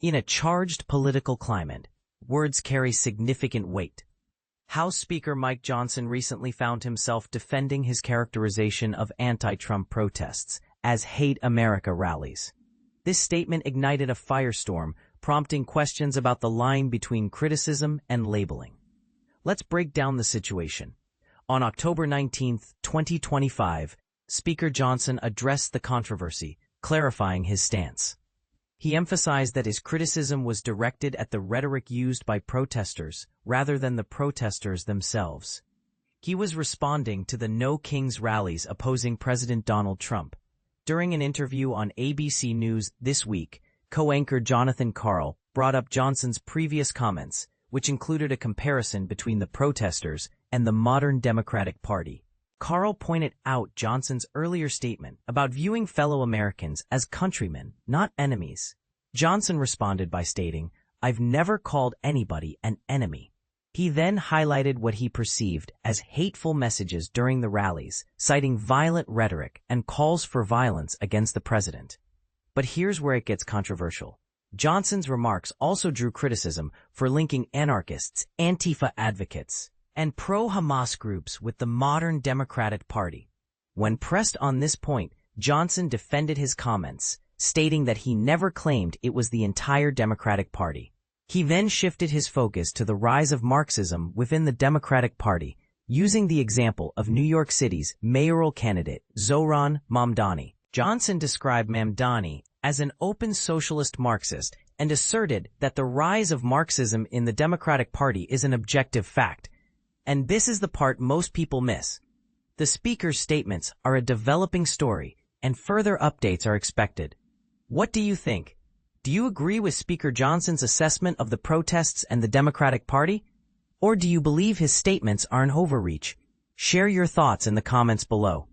In a charged political climate, words carry significant weight. House Speaker Mike Johnson recently found himself defending his characterization of anti-Trump protests as hate America rallies. This statement ignited a firestorm, prompting questions about the line between criticism and labeling. Let's break down the situation. On October 19, 2025, Speaker Johnson addressed the controversy, clarifying his stance. He emphasized that his criticism was directed at the rhetoric used by protesters rather than the protesters themselves. He was responding to the No Kings rallies opposing President Donald Trump. During an interview on ABC News this week, co-anchor Jonathan Karl brought up Johnson's previous comments, which included a comparison between the protesters and the modern Democratic Party. Karl pointed out Johnson's earlier statement about viewing fellow Americans as countrymen, not enemies. Johnson responded by stating, "I've never called anybody an enemy." He then highlighted what he perceived as hateful messages during the rallies, citing violent rhetoric and calls for violence against the president. But here's where it gets controversial. Johnson's remarks also drew criticism for linking anarchists, Antifa advocates, and pro-Hamas groups with the modern Democratic Party. When pressed on this point, Johnson defended his comments, stating that he never claimed it was the entire Democratic Party. He then shifted his focus to the rise of Marxism within the Democratic Party, using the example of New York City's mayoral candidate Zohran Mamdani. Johnson described Mamdani as an open socialist Marxist and asserted that the rise of Marxism in the Democratic Party is an objective fact. And this is the part most people miss. The speaker's statements are a developing story, and further updates are expected. What do you think? Do you agree with Speaker Johnson's assessment of the protests and the Democratic Party? Or do you believe his statements are an overreach? Share your thoughts in the comments below.